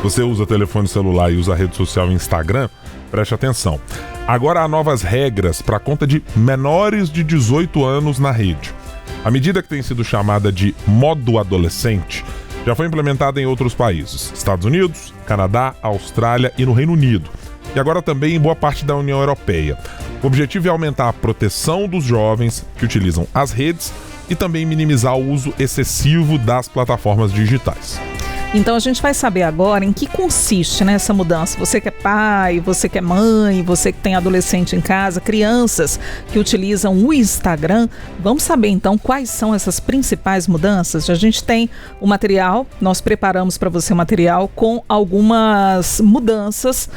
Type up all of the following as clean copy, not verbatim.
você usa telefone celular e usa a rede social Instagram, preste atenção. Agora há novas regras para a conta de menores de 18 anos na rede. A medida, que tem sido chamada de modo adolescente, já foi implementada em outros países: Estados Unidos, Canadá, Austrália e no Reino Unido. E agora também em boa parte da União Europeia. O objetivo é aumentar a proteção dos jovens que utilizam as redes e também minimizar o uso excessivo das plataformas digitais. Então a gente vai saber agora em que consiste, né, essa mudança. Você que é pai, você que é mãe, você que tem adolescente em casa, crianças que utilizam o Instagram, vamos saber então quais são essas principais mudanças. A gente tem o material, nós preparamos para você o material com algumas mudanças,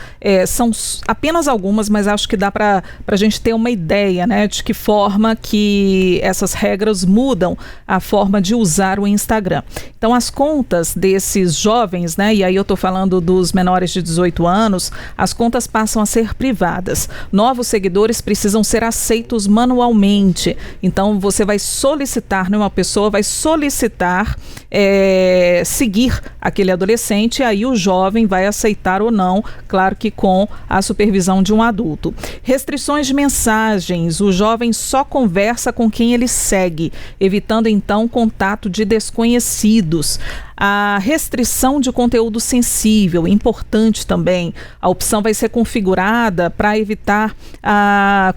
são apenas algumas, mas acho que dá para a gente ter uma ideia, né, de que forma que essas regras mudam a forma de usar o Instagram. Então as contas desses jovens, né, e aí eu estou falando dos menores de 18 anos, as contas passam a ser privadas. Novos seguidores precisam ser aceitos manualmente. Então você vai solicitar, né, uma pessoa vai solicitar seguir aquele adolescente, e aí o jovem vai aceitar ou não, claro que com a supervisão de um adulto. Restrições de mensagens: o jovem só conversa com quem ele segue, evitando então contato de desconhecidos. A restrição de conteúdo sensível, importante também. A opção vai ser configurada para evitar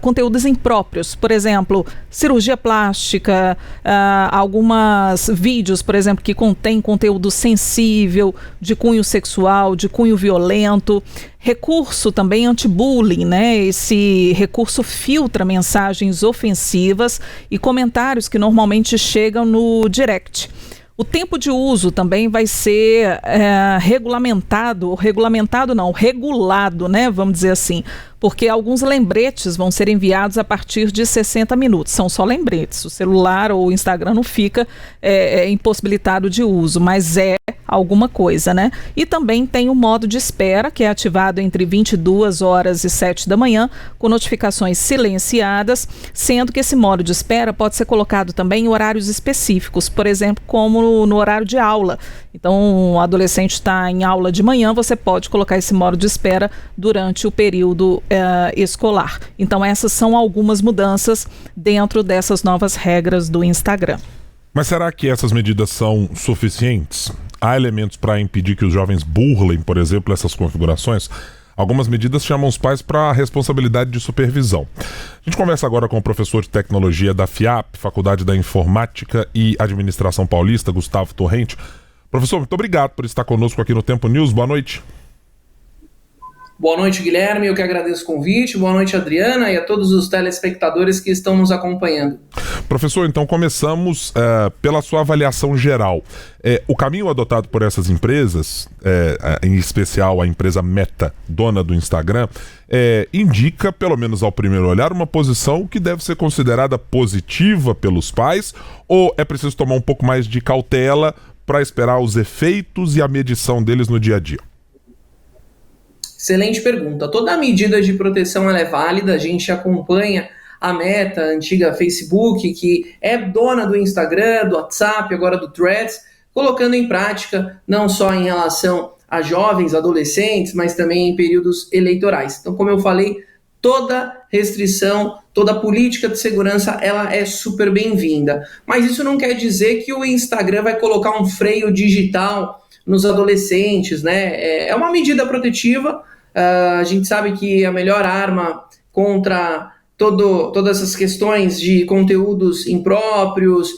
conteúdos impróprios, por exemplo, cirurgia plástica, alguns vídeos, por exemplo, que contêm conteúdo sensível, de cunho sexual, de cunho violento. Recurso também anti-bullying, né? Esse recurso filtra mensagens ofensivas e comentários que normalmente chegam no direct. O tempo de uso também vai ser regulado, né? Vamos dizer assim, porque alguns lembretes vão ser enviados a partir de 60 minutos. São só lembretes. O celular ou o Instagram não fica impossibilitado de uso, mas é alguma coisa, né? E também tem o modo de espera, que é ativado entre 22 horas e 7 da manhã, com notificações silenciadas, sendo que esse modo de espera pode ser colocado também em horários específicos, por exemplo, como no horário de aula. Então, o adolescente está em aula de manhã, você pode colocar esse modo de espera durante o período escolar. Então, essas são algumas mudanças dentro dessas novas regras do Instagram. Mas será que essas medidas são suficientes? Há elementos para impedir que os jovens burlem, por exemplo, essas configurações? Algumas medidas chamam os pais para a responsabilidade de supervisão. A gente conversa agora com o professor de tecnologia da FIAP, Faculdade da Informática e Administração Paulista, Gustavo Torrente. Professor, muito obrigado por estar conosco aqui no Tempo News. Boa noite. Boa noite, Guilherme. Eu que agradeço o convite. Boa noite, Adriana, e a todos os telespectadores que estão nos acompanhando. Professor, então começamos pela sua avaliação geral. O caminho adotado por essas empresas, em especial a empresa Meta, dona do Instagram, indica, pelo menos ao primeiro olhar, uma posição que deve ser considerada positiva pelos pais, ou é preciso tomar um pouco mais de cautela para esperar os efeitos e a medição deles no dia a dia? Excelente pergunta. Toda medida de proteção ela é válida. A gente acompanha a Meta, a antiga Facebook, que é dona do Instagram, do WhatsApp, agora do Threads, colocando em prática não só em relação a jovens, adolescentes, mas também em períodos eleitorais. Então, como eu falei, toda restrição, toda política de segurança, ela é super bem-vinda. Mas isso não quer dizer que o Instagram vai colocar um freio digital nos adolescentes, né? É uma medida protetiva. A gente sabe que a melhor arma contra todas essas questões de conteúdos impróprios,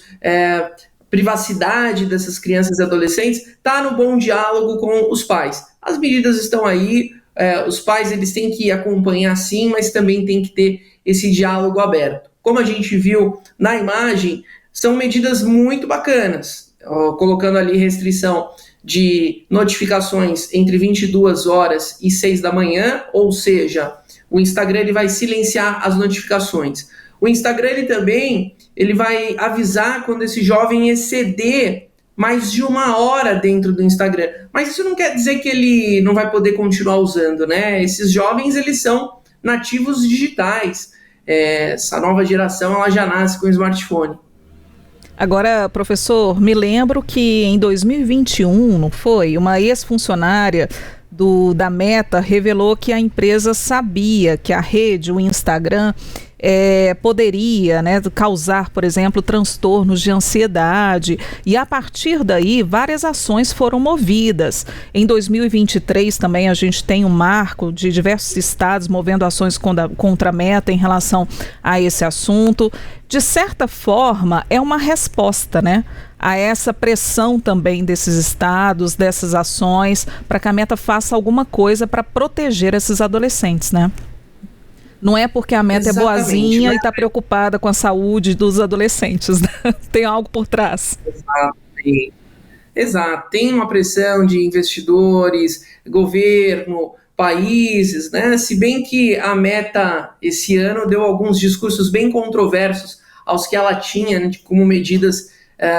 privacidade dessas crianças e adolescentes, está no bom diálogo com os pais. As medidas estão aí, os pais eles têm que acompanhar sim, mas também tem que ter esse diálogo aberto. Como a gente viu na imagem, são medidas muito bacanas, colocando ali restrição de notificações entre 22 horas e 6 da manhã, ou seja, o Instagram ele vai silenciar as notificações. O Instagram ele vai avisar quando esse jovem exceder mais de 1 hora dentro do Instagram. Mas isso não quer dizer que ele não vai poder continuar usando, né? Esses jovens, eles são nativos digitais. Essa nova geração, ela já nasce com smartphone. Agora, professor, me lembro que em 2021, não foi? Uma ex-funcionária da Meta revelou que a empresa sabia que a rede, o Instagram, poderia, né, causar, por exemplo, transtornos de ansiedade, e a partir daí várias ações foram movidas. Em 2023 também a gente tem um marco de diversos estados movendo ações contra a Meta em relação a esse assunto. De certa forma, é uma resposta, né, a essa pressão também desses estados, dessas ações, para que a Meta faça alguma coisa para proteger esses adolescentes, né? Não é porque a Meta é boazinha e está preocupada com a saúde dos adolescentes, né? Tem algo por trás. Exato. Tem uma pressão de investidores, governo, países, né? Se bem que a Meta, esse ano, deu alguns discursos bem controversos aos que ela tinha, né, como medidas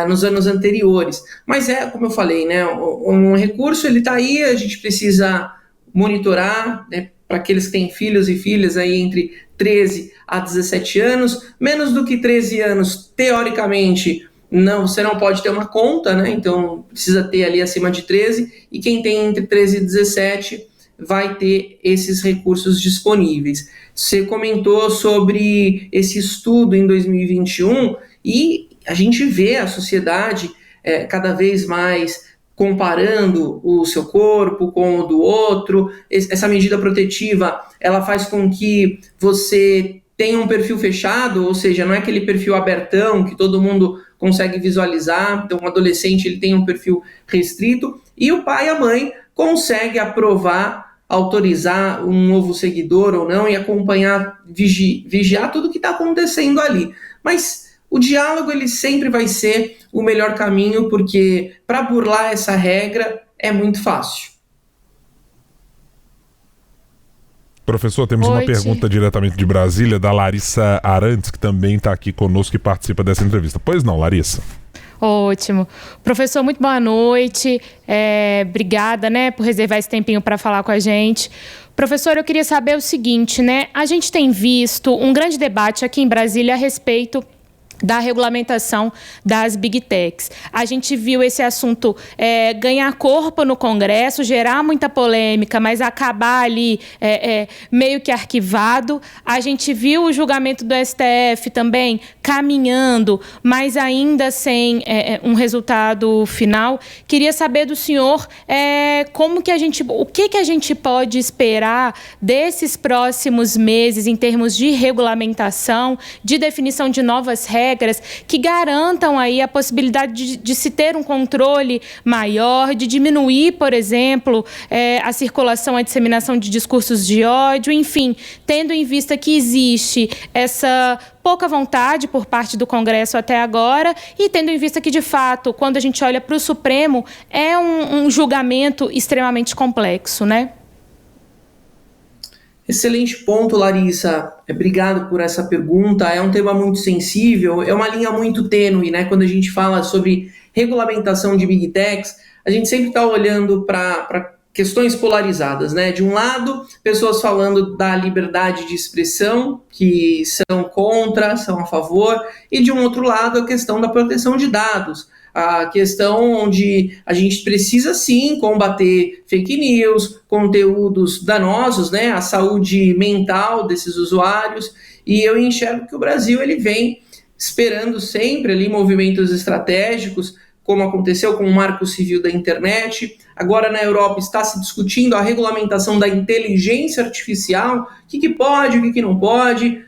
nos anos anteriores. Mas como eu falei, né? Um recurso, ele está aí, a gente precisa monitorar, né? Para aqueles que têm filhos e filhas aí entre 13 a 17 anos, menos do que 13 anos, teoricamente, você não pode ter uma conta, né? Então precisa ter ali acima de 13, e quem tem entre 13 e 17 vai ter esses recursos disponíveis. Você comentou sobre esse estudo em 2021 e a gente vê a sociedade cada vez mais comparando o seu corpo com o do outro. Essa medida protetiva, ela faz com que você tenha um perfil fechado, ou seja, não é aquele perfil abertão que todo mundo consegue visualizar. Então, o adolescente, ele tem um perfil restrito, e o pai e a mãe conseguem aprovar, autorizar um novo seguidor ou não, e acompanhar, vigiar tudo que está acontecendo ali. Mas o diálogo, ele sempre vai ser o melhor caminho, porque para burlar essa regra é muito fácil. Professor, temos uma pergunta diretamente de Brasília, da Larissa Arantes, que também está aqui conosco e participa dessa entrevista. Pois não, Larissa? Ótimo. Professor, muito boa noite. Obrigada, né, por reservar esse tempinho para falar com a gente. Professor, eu queria saber o seguinte, né? A gente tem visto um grande debate aqui em Brasília a respeito da regulamentação das Big Techs. A gente viu esse assunto ganhar corpo no Congresso, gerar muita polêmica, mas acabar ali meio que arquivado. A gente viu o julgamento do STF também caminhando, mas ainda sem um resultado final. Queria saber do senhor o que a gente pode esperar desses próximos meses em termos de regulamentação, de definição de novas regras que garantam aí a possibilidade de se ter um controle maior, de diminuir, por exemplo, a circulação, a disseminação de discursos de ódio, enfim, tendo em vista que existe essa pouca vontade por parte do Congresso até agora, e tendo em vista que, de fato, quando a gente olha para o Supremo, é um julgamento extremamente complexo, né? Excelente ponto, Larissa. Obrigado por essa pergunta. É um tema muito sensível, é uma linha muito tênue, né? Quando a gente fala sobre regulamentação de Big Techs, a gente sempre está olhando para questões polarizadas, né? De um lado, pessoas falando da liberdade de expressão, que são contra, são a favor, e de um outro lado, a questão da proteção de dados, a questão onde a gente precisa sim combater fake news, conteúdos danosos, né, a saúde mental desses usuários, e eu enxergo que o Brasil, ele vem esperando sempre ali movimentos estratégicos, como aconteceu com o Marco Civil da Internet. Agora na Europa está se discutindo a regulamentação da inteligência artificial, o que pode, o que não pode,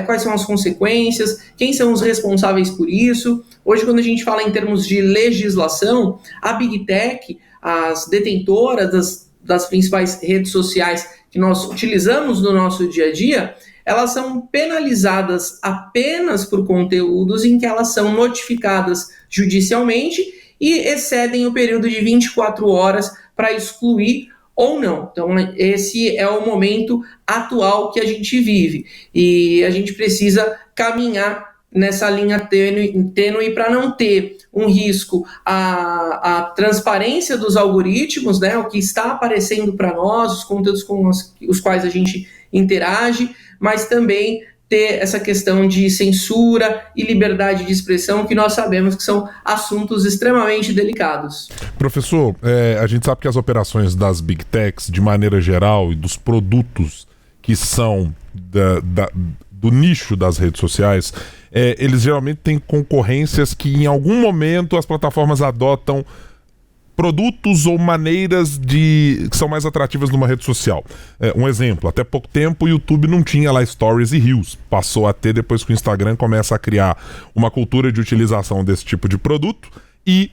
quais são as consequências, quem são os responsáveis por isso. Hoje, quando a gente fala em termos de legislação, a Big Tech, as detentoras das principais redes sociais que nós utilizamos no nosso dia a dia, elas são penalizadas apenas por conteúdos em que elas são notificadas judicialmente e excedem o período de 24 horas para excluir ou não. Então, esse é o momento atual que a gente vive, e a gente precisa caminhar nessa linha tênue para não ter um risco à transparência dos algoritmos, né, o que está aparecendo para nós, os conteúdos com os quais a gente interage, mas também ter essa questão de censura e liberdade de expressão, que nós sabemos que são assuntos extremamente delicados. Professor, a gente sabe que as operações das Big Techs, de maneira geral, e dos produtos que são do nicho das redes sociais, eles geralmente têm concorrências que em algum momento as plataformas adotam produtos ou maneiras que são mais atrativas numa rede social. Um exemplo, até pouco tempo o YouTube não tinha lá Stories e Reels. Passou a ter depois que o Instagram começa a criar uma cultura de utilização desse tipo de produto e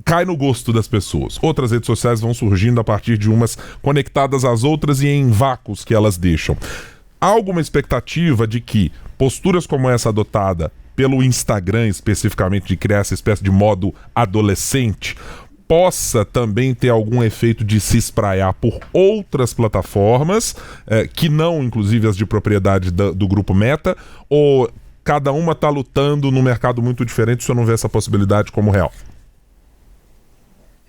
cai no gosto das pessoas. Outras redes sociais vão surgindo a partir de umas conectadas às outras e em vácuos que elas deixam. Há alguma expectativa de que posturas como essa adotada pelo Instagram, especificamente, de criar essa espécie de modo adolescente, possa também ter algum efeito de se espraiar por outras plataformas, que não, inclusive, as de propriedade do grupo Meta, ou cada uma está lutando num mercado muito diferente, o senhor não vê essa possibilidade como real?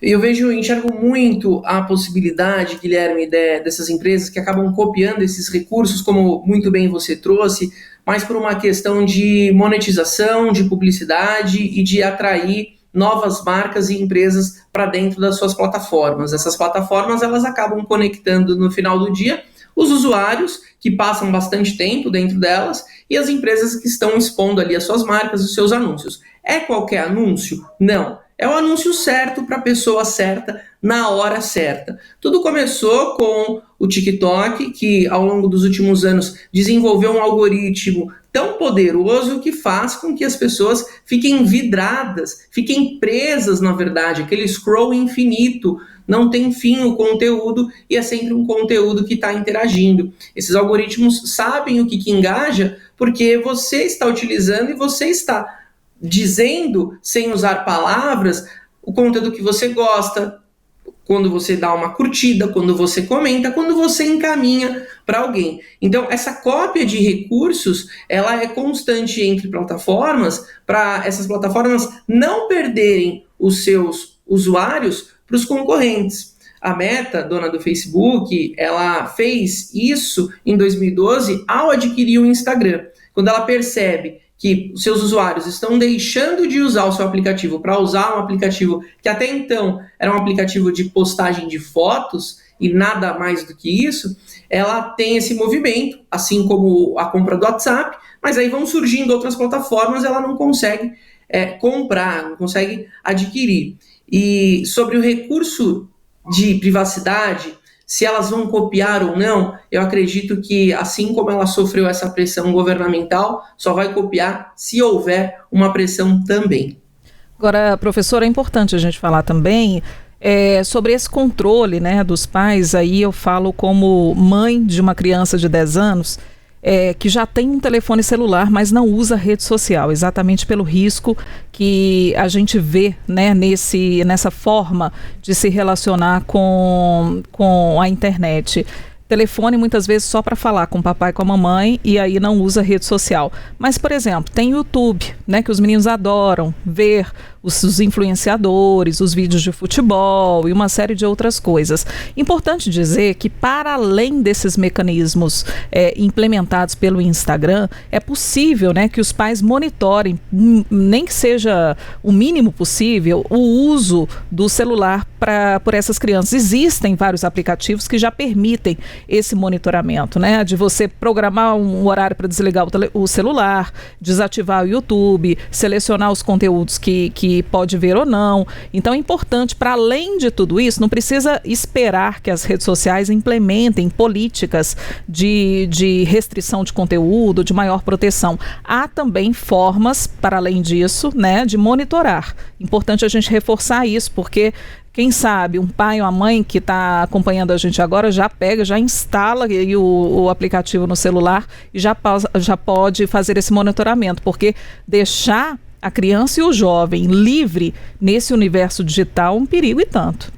Eu enxergo muito a possibilidade, Guilherme, dessas empresas que acabam copiando esses recursos, como muito bem você trouxe, mas por uma questão de monetização, de publicidade e de atrair novas marcas e empresas para dentro das suas plataformas. Essas plataformas, elas acabam conectando no final do dia os usuários que passam bastante tempo dentro delas e as empresas que estão expondo ali as suas marcas, os seus anúncios. É qualquer anúncio? Não. É o anúncio certo para a pessoa certa, na hora certa. Tudo começou com o TikTok, que ao longo dos últimos anos desenvolveu um algoritmo tão poderoso que faz com que as pessoas fiquem vidradas, fiquem presas, na verdade, aquele scroll infinito. Não tem fim o conteúdo e é sempre um conteúdo que está interagindo. Esses algoritmos sabem o que engaja porque você está utilizando e você está dizendo, sem usar palavras, o conteúdo que você gosta, quando você dá uma curtida, quando você comenta, quando você encaminha para alguém. Então, essa cópia de recursos, ela é constante entre plataformas, para essas plataformas não perderem os seus usuários para os concorrentes. A Meta, dona do Facebook, ela fez isso em 2012 ao adquirir o Instagram. Quando ela percebe que os seus usuários estão deixando de usar o seu aplicativo para usar um aplicativo que até então era um aplicativo de postagem de fotos e nada mais do que isso, ela tem esse movimento, assim como a compra do WhatsApp, mas aí vão surgindo outras plataformas, ela não consegue comprar, não consegue adquirir. E sobre o recurso de privacidade, se elas vão copiar ou não, eu acredito que, assim como ela sofreu essa pressão governamental, só vai copiar se houver uma pressão também. Agora, professora, é importante a gente falar também sobre esse controle, né, dos pais. Aí eu falo como mãe de uma criança de 10 anos, que já tem um telefone celular, mas não usa rede social, exatamente pelo risco que a gente vê, né, nessa forma de se relacionar com a internet. Telefone muitas vezes só para falar com o papai e com a mamãe e aí não usa rede social. Mas, por exemplo, tem YouTube, né, que os meninos adoram ver os influenciadores, os vídeos de futebol e uma série de outras coisas. Importante dizer que, para além desses mecanismos implementados pelo Instagram, é possível, né, que os pais monitorem, nem que seja o mínimo possível, o uso do celular por essas crianças. Existem vários aplicativos que já permitem esse monitoramento, né, de você programar um horário para desligar o celular, desativar o YouTube, selecionar os conteúdos que pode ver ou não. Então é importante, para além de tudo isso, não precisa esperar que as redes sociais implementem políticas de restrição de conteúdo, de maior proteção. Há também formas, para além disso, né, de monitorar. Importante a gente reforçar isso, porque quem sabe um pai ou uma mãe que está acompanhando a gente agora já pega, já instala o aplicativo no celular e já pode fazer esse monitoramento, porque deixar a criança e o jovem livre nesse universo digital é um perigo e tanto.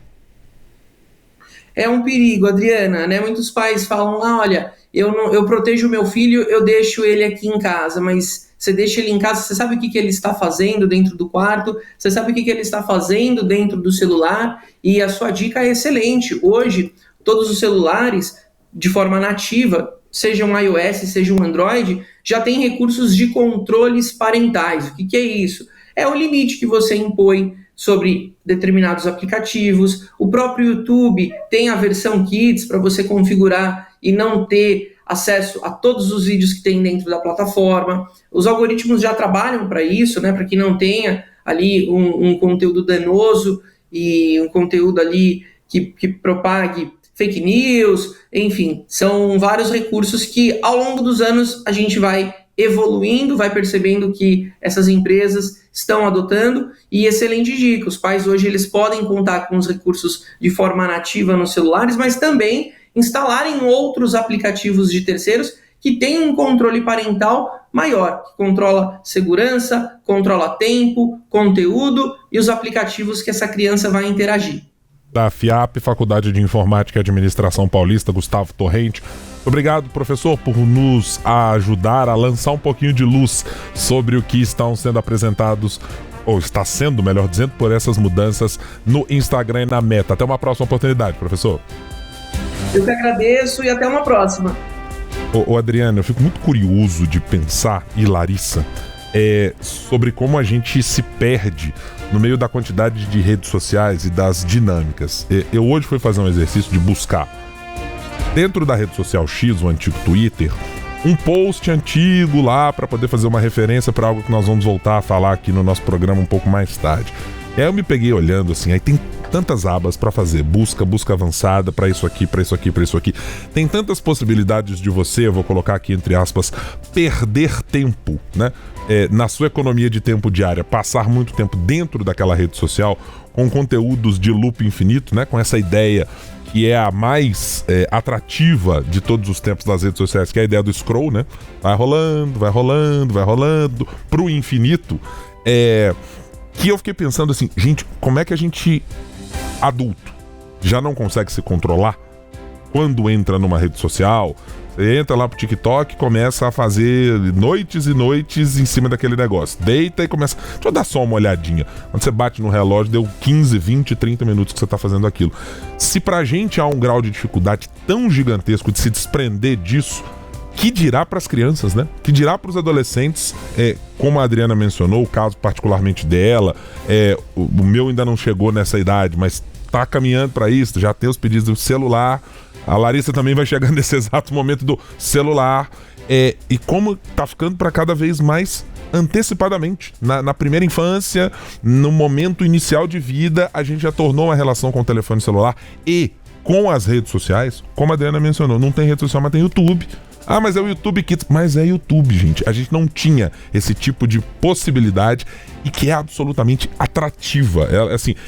É um perigo, Adriana, né? Muitos pais falam, olha, eu protejo o meu filho, eu deixo ele aqui em casa, mas você deixa ele em casa, você sabe o que ele está fazendo dentro do quarto, você sabe o que ele está fazendo dentro do celular, e a sua dica é excelente. Hoje, todos os celulares, de forma nativa, seja um iOS, seja um Android, já tem recursos de controles parentais. O que é isso? É o limite que você impõe sobre determinados aplicativos. O próprio YouTube tem a versão Kids para você configurar e não ter acesso a todos os vídeos que tem dentro da plataforma. Os algoritmos já trabalham para isso, né, para que não tenha ali um conteúdo danoso e um conteúdo ali que propague fake news, enfim, são vários recursos que ao longo dos anos a gente vai evoluindo, vai percebendo que essas empresas estão adotando, e excelente dica, os pais hoje eles podem contar com os recursos de forma nativa nos celulares, mas também instalarem outros aplicativos de terceiros que têm um controle parental maior, que controla segurança, controla tempo, conteúdo e os aplicativos que essa criança vai interagir. Da FIAP, Faculdade de Informática e Administração Paulista, Gustavo Torrente. Obrigado, professor, por nos ajudar a lançar um pouquinho de luz sobre o que estão sendo apresentados, ou está sendo, melhor dizendo, por essas mudanças no Instagram e na Meta. Até uma próxima oportunidade, professor. Eu que agradeço e até uma próxima. Ô Adriano, eu fico muito curioso de pensar, e Larissa, sobre como a gente se perde no meio da quantidade de redes sociais e das dinâmicas. Eu hoje fui fazer um exercício de buscar dentro da rede social X, o antigo Twitter, um post antigo lá para poder fazer uma referência para algo que nós vamos voltar a falar aqui no nosso programa um pouco mais tarde. E aí eu me peguei olhando assim, aí tem tantas abas para fazer, busca avançada, para isso aqui, para isso aqui, para isso aqui. Tem tantas possibilidades de você, eu vou colocar aqui entre aspas, perder tempo, né? Na sua economia de tempo diária, passar muito tempo dentro daquela rede social, com conteúdos de loop infinito, né? Com essa ideia que é a mais atrativa de todos os tempos das redes sociais, que é a ideia do scroll, né? Vai rolando, pro infinito. Que eu fiquei pensando assim, gente, como é que a gente, adulto, já não consegue se controlar quando entra numa rede social? Você entra lá pro TikTok e começa a fazer noites e noites em cima daquele negócio. Deita e começa... Deixa eu dar só uma olhadinha. Quando você bate no relógio, deu 15, 20, 30 minutos que você tá fazendo aquilo. Se pra gente há um grau de dificuldade tão gigantesco de se desprender disso, que dirá pras crianças, né? Que dirá pros adolescentes, como a Adriana mencionou, o caso particularmente dela, o meu ainda não chegou nessa idade, mas tá caminhando pra isso, já tem os pedidos do celular. A Larissa também vai chegar nesse exato momento do celular. E como tá ficando para cada vez mais antecipadamente. Na primeira infância, no momento inicial de vida, a gente já tornou uma relação com o telefone celular e com as redes sociais. Como a Adriana mencionou, não tem rede social, mas tem YouTube. Ah, mas é o YouTube Kids. Mas é YouTube, gente. A gente não tinha esse tipo de possibilidade e que é absolutamente atrativa.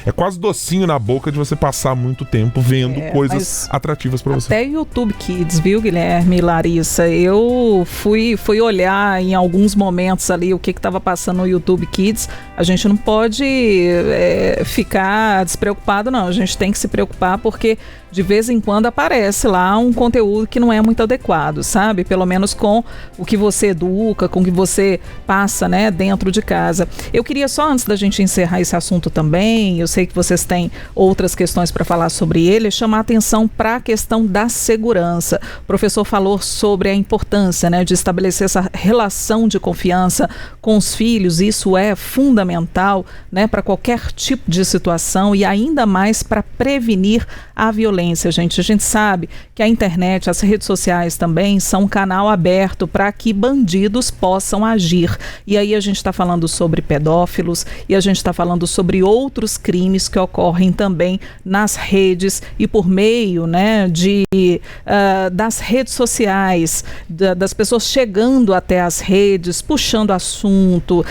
É quase docinho na boca de você passar muito tempo vendo coisas atrativas pra você. Até YouTube Kids, viu, Guilherme e Larissa? Eu fui olhar em alguns momentos ali o que estava passando no YouTube Kids. A gente não pode ficar despreocupado, não. A gente tem que se preocupar porque de vez em quando aparece lá um conteúdo que não é muito adequado, sabe? Pelo menos com o que você educa, com o que você passa, né, dentro de casa. Eu queria só, antes da gente encerrar esse assunto também, eu sei que vocês têm outras questões para falar sobre ele, chamar a atenção para a questão da segurança. O professor falou sobre a importância, né, de estabelecer essa relação de confiança com os filhos. Isso é fundamental, né, para qualquer tipo de situação e ainda mais para prevenir a violência, gente. A gente sabe que a internet, as redes sociais também são um canal aberto para que bandidos possam agir. E aí a gente está falando sobre pedófilos e a gente está falando sobre outros crimes que ocorrem também nas redes e por meio, né, das redes sociais, das pessoas chegando até as redes, puxando assunto,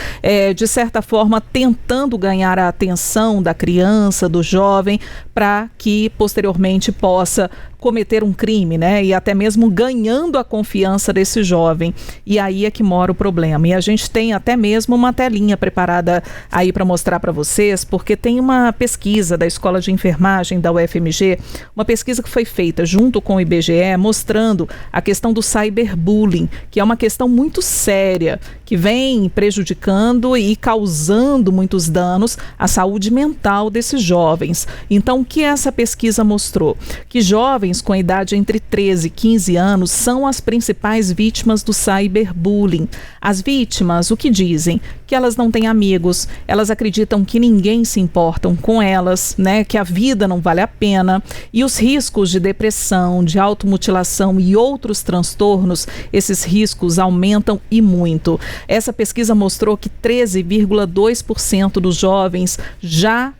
de certa forma tentando ganhar a atenção da criança, do jovem, para que posteriormente possa cometer um crime, né? E até mesmo ganhando a confiança desse jovem. E aí é que mora o problema. E a gente tem até mesmo uma telinha preparada aí para mostrar para vocês, porque tem uma pesquisa da Escola de Enfermagem da UFMG, uma pesquisa que foi feita junto com o IBGE, mostrando a questão do cyberbullying, que é uma questão muito séria, que vem prejudicando e causando muitos danos à saúde mental desses jovens. Então, o que essa pesquisa mostrou? Que jovens jovens com idade entre 13 e 15 anos são as principais vítimas do cyberbullying. As vítimas, o que dizem? Que elas não têm amigos, elas acreditam que ninguém se importa com elas, né? Que a vida não vale a pena. E os riscos de depressão, de automutilação e outros transtornos, esses riscos aumentam e muito. Essa pesquisa mostrou que 13,2% dos jovens já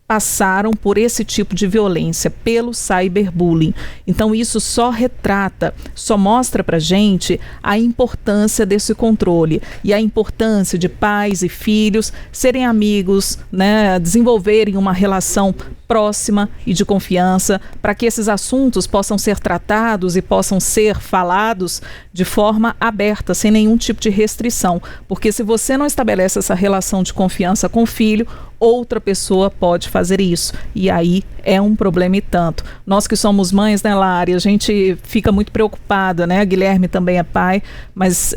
passaram por esse tipo de violência, pelo cyberbullying. Então isso só retrata, só mostra pra gente a importância desse controle e a importância de pais e filhos serem amigos, né, desenvolverem uma relação próxima e de confiança para que esses assuntos possam ser tratados e possam ser falados de forma aberta, sem nenhum tipo de restrição. Porque se você não estabelece essa relação de confiança com o filho, outra pessoa pode fazer isso. E aí é um problema e tanto. Nós que somos mães, né, Lari, a gente fica muito preocupada, né? Guilherme também é pai, mas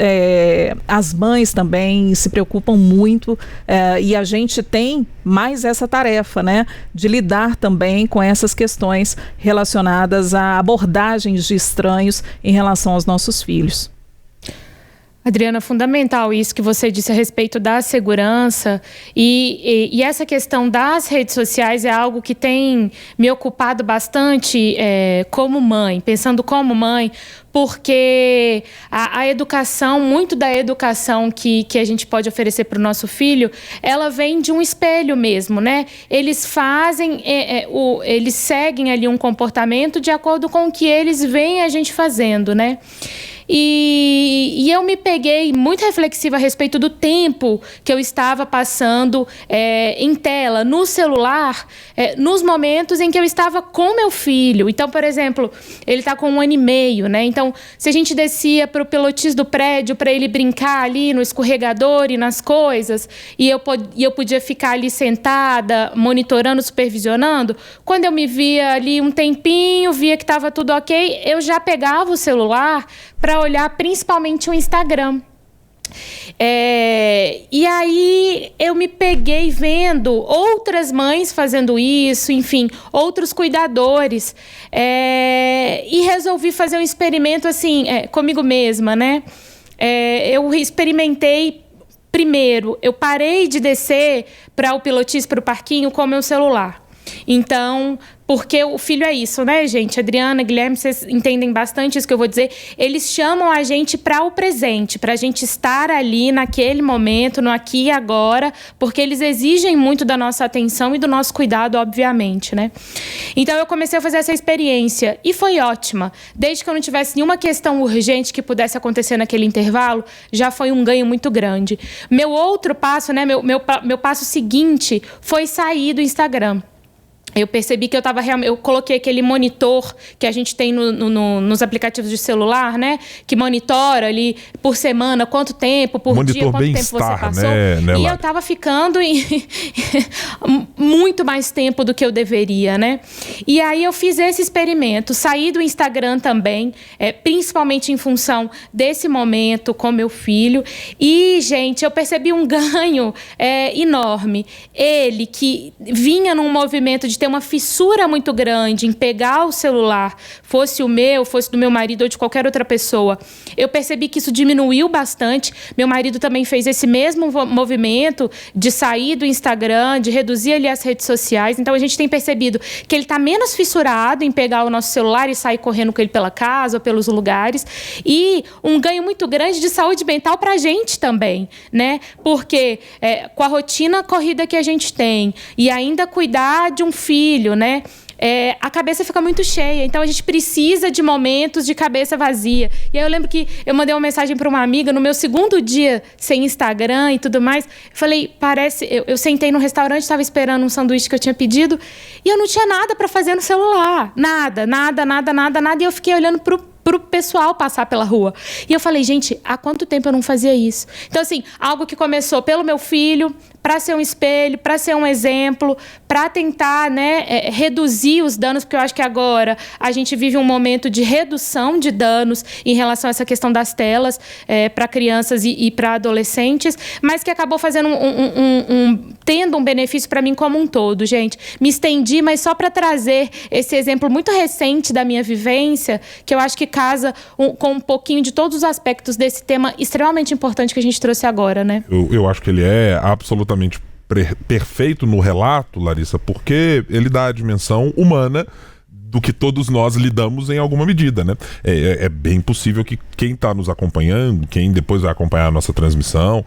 as mães também se preocupam muito e a gente tem mais essa tarefa, né? De lidar também com essas questões relacionadas a abordagens de estranhos em relação aos nossos filhos. Adriana, fundamental isso que você disse a respeito da segurança e essa questão das redes sociais é algo que tem me ocupado bastante como mãe, pensando como mãe, porque a educação, muito da educação que a gente pode oferecer para o nosso filho, ela vem de um espelho mesmo, né? Eles fazem, eles seguem ali um comportamento de acordo com o que eles veem a gente fazendo, né? E eu me peguei muito reflexiva a respeito do tempo que eu estava passando em tela, no celular, nos momentos em que eu estava com meu filho. Então, por exemplo, ele está com 1 ano e meio, né? Então, se a gente descia para o pilotis do prédio para ele brincar ali no escorregador e nas coisas, e eu podia ficar ali sentada, monitorando, supervisionando, quando eu me via ali um tempinho, via que estava tudo ok, eu já pegava o celular para olhar principalmente o Instagram. E aí eu me peguei vendo outras mães fazendo isso, enfim, outros cuidadores, e resolvi fazer um experimento assim, comigo mesma, né? Eu experimentei. Primeiro, eu parei de descer para o pilotis, para o parquinho com o meu celular. Então, porque o filho é isso, né, gente? Adriana, Guilherme, vocês entendem bastante isso que eu vou dizer. Eles chamam a gente para o presente, para a gente estar ali naquele momento, no aqui e agora, porque eles exigem muito da nossa atenção e do nosso cuidado, obviamente, né? Então, eu comecei a fazer essa experiência e foi ótima. Desde que eu não tivesse nenhuma questão urgente que pudesse acontecer naquele intervalo, já foi um ganho muito grande. Meu outro passo, né, meu passo seguinte foi sair do Instagram. Eu percebi que eu coloquei aquele monitor que a gente tem nos aplicativos de celular, né? Que monitora ali por semana, quanto tempo, por monitor dia, quanto tempo você passou. Né, e eu estava ficando muito mais tempo do que eu deveria, né? E aí eu fiz esse experimento, saí do Instagram também, principalmente em função desse momento com meu filho. E, gente, eu percebi um ganho enorme. Ele que vinha num movimento de ter uma fissura muito grande em pegar o celular, fosse o meu, fosse do meu marido ou de qualquer outra pessoa. Eu percebi que isso diminuiu bastante. Meu marido também fez esse mesmo movimento de sair do Instagram, de reduzir ali as redes sociais. Então, a gente tem percebido que ele está menos fissurado em pegar o nosso celular e sair correndo com ele pela casa ou pelos lugares. E um ganho muito grande de saúde mental para a gente também, né? Porque com a rotina corrida que a gente tem e ainda cuidar de um filho, né? A cabeça fica muito cheia, então a gente precisa de momentos de cabeça vazia. E aí eu lembro que eu mandei uma mensagem para uma amiga no meu segundo dia sem Instagram e tudo mais. Falei, eu sentei no restaurante, estava esperando um sanduíche que eu tinha pedido e eu não tinha nada para fazer no celular, nada. E eu fiquei olhando pro pessoal passar pela rua. E eu falei, gente, há quanto tempo eu não fazia isso? Então, assim, algo que começou pelo meu filho, para ser um espelho, para ser um exemplo, para tentar, né, reduzir os danos, porque eu acho que agora a gente vive um momento de redução de danos em relação a essa questão das telas para crianças e para adolescentes, mas que acabou fazendo tendo um benefício para mim como um todo, gente. Me estendi, mas só para trazer esse exemplo muito recente da minha vivência, que eu acho que casa com um pouquinho de todos os aspectos desse tema extremamente importante que a gente trouxe agora, né? Eu acho que ele é absolutamente perfeito no relato, Larissa, porque ele dá a dimensão humana do que todos nós lidamos em alguma medida, né? É bem possível que quem está nos acompanhando, quem depois vai acompanhar a nossa transmissão,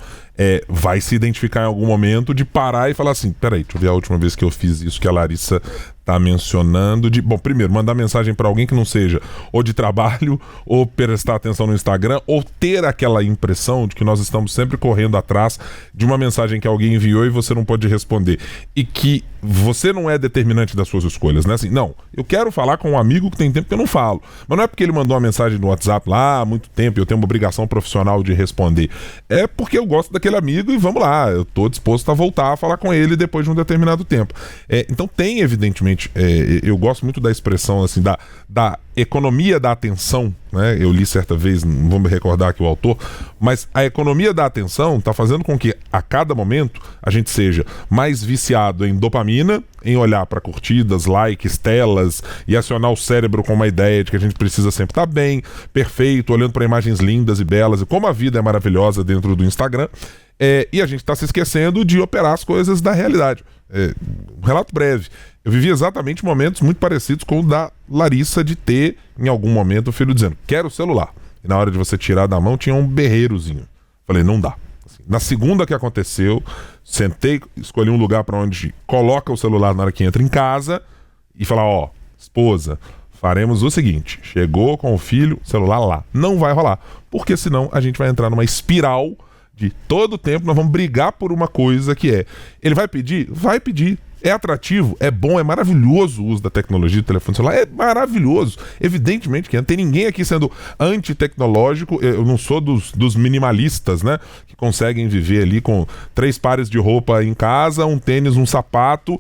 vai se identificar em algum momento de parar e falar assim, peraí, deixa eu ver a última vez que eu fiz isso que a Larissa tá mencionando. Bom, primeiro, mandar mensagem para alguém que não seja ou de trabalho, ou prestar atenção no Instagram, ou ter aquela impressão de que nós estamos sempre correndo atrás de uma mensagem que alguém enviou e você não pode responder. E que você não é determinante das suas escolhas, né? Assim, não, eu quero falar com um amigo que tem tempo que eu não falo. Mas não é porque ele mandou uma mensagem no WhatsApp lá há muito tempo e eu tenho uma obrigação profissional de responder. É porque eu gosto daquele amigo e vamos lá, eu tô disposto a voltar a falar com ele depois de um determinado tempo. Então tem, evidentemente, eu gosto muito da expressão assim, da economia da atenção, né? Eu li certa vez, não vou me recordar aqui o autor, mas a economia da atenção está fazendo com que a cada momento a gente seja mais viciado em dopamina, em olhar para curtidas, likes, telas e acionar o cérebro com uma ideia de que a gente precisa sempre estar bem, perfeito, olhando para imagens lindas e belas e como a vida é maravilhosa dentro do Instagram. E a gente está se esquecendo de operar as coisas da realidade. Um relato breve. Eu vivi exatamente momentos muito parecidos com o da Larissa, de ter, em algum momento, o filho dizendo, quero o celular. E na hora de você tirar da mão, tinha um berreirozinho. Falei, não dá. Assim, na segunda que aconteceu, sentei, escolhi um lugar para onde coloca o celular na hora que entra em casa e falar, esposa, faremos o seguinte, chegou com o filho, celular lá. Não vai rolar, porque senão a gente vai entrar numa espiral de todo tempo nós vamos brigar por uma coisa que ele vai pedir? Vai pedir. É atrativo, é bom, é maravilhoso o uso da tecnologia do telefone celular, é maravilhoso. Evidentemente que não tem ninguém aqui sendo antitecnológico, eu não sou dos minimalistas, né? Que conseguem viver ali com 3 pares de roupa em casa, um tênis, um sapato,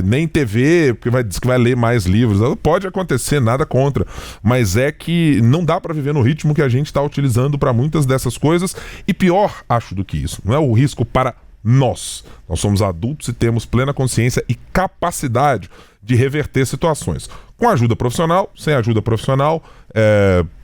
nem TV, porque diz que vai ler mais livros. Pode acontecer, nada contra. Mas é que não dá para viver no ritmo que a gente está utilizando para muitas dessas coisas. E pior, acho, do que isso, não é o risco para nós somos adultos e temos plena consciência e capacidade de reverter situações. Com ajuda profissional, sem ajuda profissional,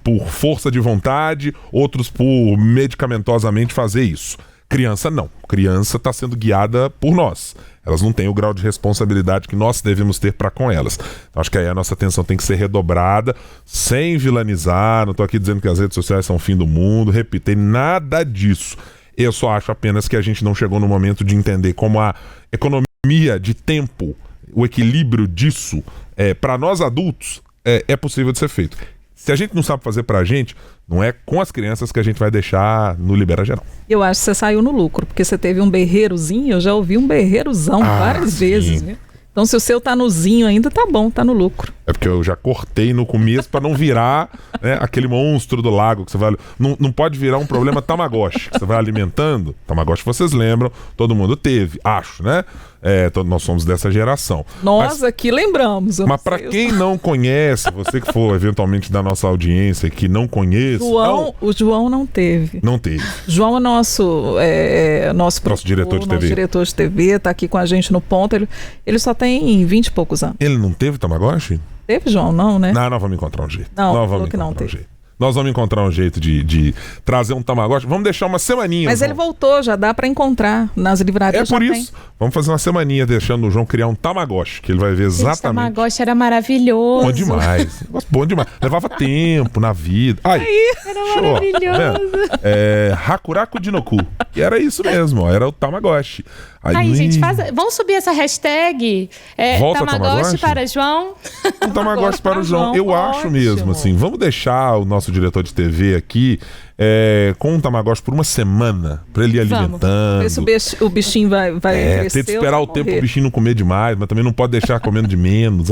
por força de vontade, outros por medicamentosamente fazer isso. Criança não. Criança está sendo guiada por nós. Elas não têm o grau de responsabilidade que nós devemos ter para com elas. Então, acho que aí a nossa atenção tem que ser redobrada, sem vilanizar. Não estou aqui dizendo que as redes sociais são o fim do mundo. Repito, tem nada disso. Eu só acho apenas que a gente não chegou no momento de entender como a economia de tempo, o equilíbrio disso, para nós adultos, é possível de ser feito. Se a gente não sabe fazer pra gente, não é com as crianças que a gente vai deixar no Libera Geral. Eu acho que você saiu no lucro, porque você teve um berreirozinho, eu já ouvi um berreirozão várias vezes, viu? Então, se o seu tá nozinho ainda, tá bom, tá no lucro. É porque eu já cortei no começo para não virar, né, aquele monstro do lago que você vai... Não pode virar um problema Tamagotchi, que você vai alimentando. Tamagotchi, vocês lembram, todo mundo teve, acho, né? Nós somos dessa geração. Nós aqui lembramos. Mas para quem não conhece, você que for eventualmente da nossa audiência que não conhece... O João não teve. Não teve. João é nosso diretor de TV. Nosso diretor de TV, tá aqui com a gente no ponto. Ele só tem 20 e poucos anos. Ele não teve Tamagotchi? Teve, João? Não, né? Não, nós vamos encontrar um jeito. Não, falou que não teve. Nós vamos encontrar um jeito de trazer um Tamagotchi. Vamos deixar uma semaninha. Mas ele voltou, já dá pra encontrar nas livrarias. É por isso. Vamos fazer uma semaninha deixando o João criar um Tamagotchi, que ele vai ver exatamente. Esse Tamagotchi era maravilhoso. Bom demais. Bom demais. Levava tempo na vida. Era maravilhoso. Hakuraku Dinoku. E era isso mesmo, era o Tamagotchi. Gente, vamos subir essa hashtag Tamagotchi para João. Um Tamagotchi para o João. Eu acho mesmo, assim, vamos deixar o nosso diretor de TV aqui com um Tamagotchi por uma semana, pra ele ir alimentando. Ver se o bichinho vai crescer. Tem que esperar o tempo pro bichinho não comer demais, mas também não pode deixar comendo de menos.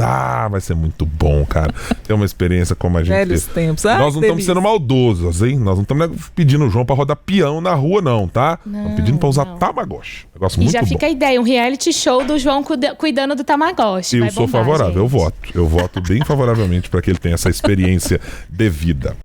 Vai ser muito bom, cara. Ter uma experiência como a gente Velhos tempos. Nós não estamos sendo maldosos, hein? Nós não estamos pedindo o João pra rodar peão na rua, não, tá? Estamos pedindo pra usar Tamagotchi. Negócio muito bom. E já fica a ideia, um reality show do João cuidando do Tamagotchi. Eu sou favorável, gente. Eu voto bem favoravelmente para que ele tenha essa experiência de vida.